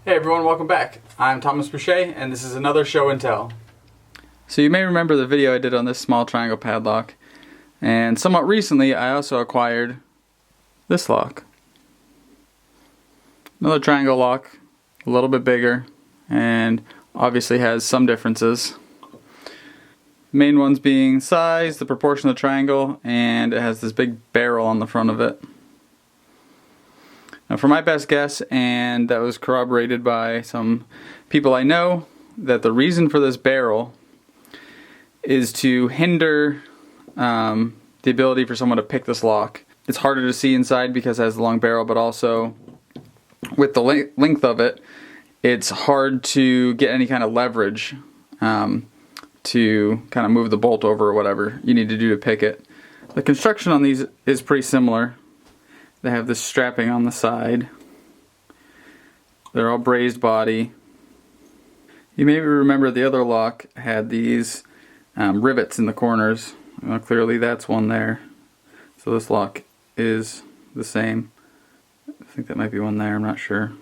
Hey everyone, welcome back. I'm Thomas Boucher, and this is another show and tell. So you may remember the video I did on this small triangle padlock, and somewhat recently I also acquired this lock. Another triangle lock, a little bit bigger, and obviously has some differences. Main ones being size, the proportion of the triangle, and it has this big barrel on the front of it. Now for my best guess, and that was corroborated by some people I know, that the reason for this barrel is to hinder the ability for someone to pick this lock. It's harder to see inside because it has the long barrel, but also with the length of it, it's hard to get any kind of leverage to kind of move the bolt over or whatever you need to do to pick it. The construction on these is pretty similar. They have this strapping on the side. They're all brazed body. You may remember the other lock had these rivets in the corners. Well, clearly that's one there. So this lock is the same. I think that might be one there, I'm not sure.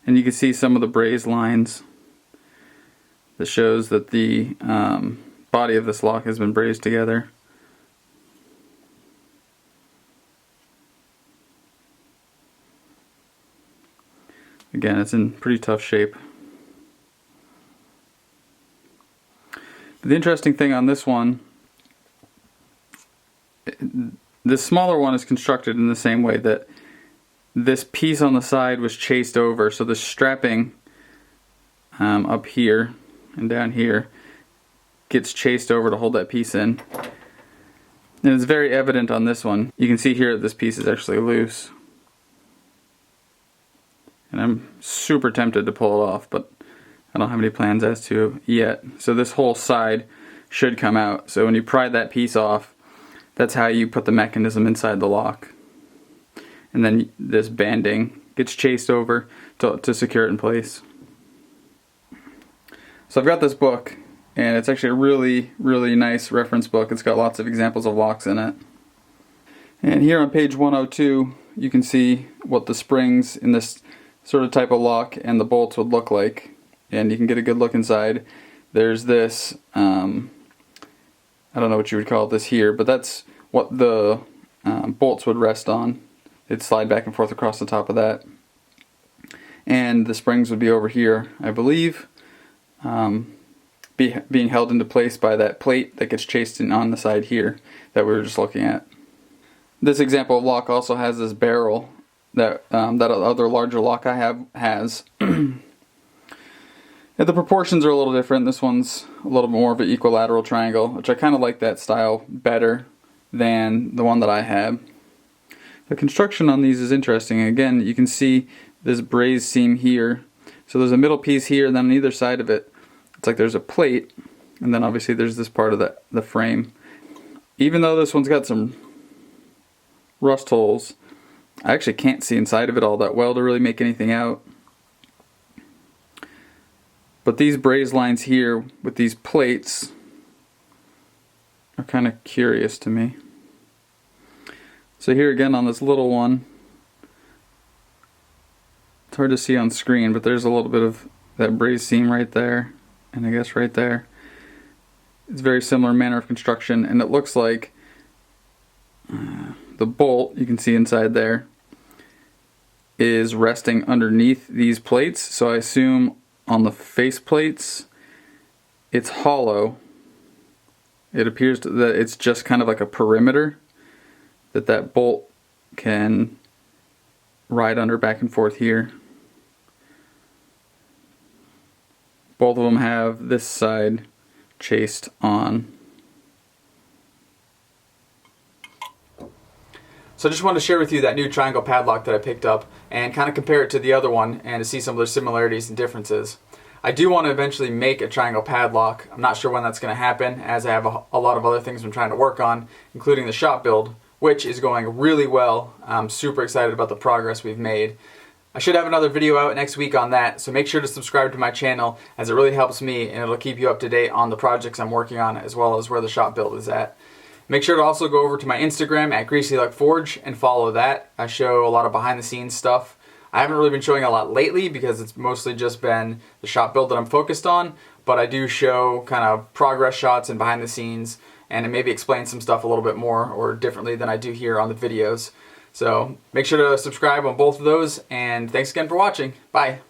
And you can see some of the brazed lines that shows that the body of this lock has been brazed together. Again, it's in pretty tough shape. The interesting thing on this one, this smaller one is constructed in the same way that this piece on the side was chased over, so the strapping up here and down here gets chased over to hold that piece in. And it's very evident on this one. You can see here that this piece is actually loose. And I'm super tempted to pull it off, but I don't have any plans as to yet. So this whole side should come out. So when you pry that piece off, that's how you put the mechanism inside the lock. And then this banding gets chased over to secure it in place. So I've got this book, and it's actually a really, really nice reference book. It's got lots of examples of locks in it. And here on page 102, you can see what the springs in this sort of type of lock and the bolts would look like, and you can get a good look inside. There's this I don't know what you would call this here, but that's what the bolts would rest on. It'd slide back and forth across the top of that, and the springs would be over here, I believe, being held into place by that plate that gets chased in on the side here that we were just looking at. This example of lock also has this barrel that that other larger lock I have has. And the proportions are a little different. This one's a little more of an equilateral triangle, which I kind of like that style better than the one that I have. The construction on these is interesting. Again, you can see this brazed seam here. So there's a middle piece here, and then on either side of it, it's like there's a plate, and then obviously there's this part of the frame. Even though this one's got some rust holes, I actually can't see inside of it all that well to really make anything out. But these brazed lines here with these plates are kind of curious to me. So here again on this little one, it's hard to see on screen, but there's a little bit of that brazed seam right there, and I guess right there. It's very similar manner of construction, and it looks like the bolt, you can see inside there, is resting underneath these plates. So I assume on the face plates it's hollow. It appears that it's just kind of like a perimeter that bolt can ride under back and forth here. Both of them have this side chased on. So I just wanted to share with you that new triangle padlock that I picked up and kind of compare it to the other one and to see some of the similarities and differences. I do want to eventually make a triangle padlock. I'm not sure when that's going to happen, as I have a lot of other things I'm trying to work on, including the shop build, which is going really well. I'm super excited about the progress we've made. I should have another video out next week on that, so make sure to subscribe to my channel, as it really helps me and it'll keep you up to date on the projects I'm working on, as well as where the shop build is at. Make sure to also go over to my Instagram at GreasyLuckForge and follow that. I show a lot of behind the scenes stuff I haven't really been showing a lot lately because it's mostly just been the shop build that I'm focused on, but I do show kind of progress shots and behind the scenes, and it maybe explain some stuff a little bit more or differently than I do here on the videos. So make sure to subscribe on both of those, and thanks again for watching. Bye.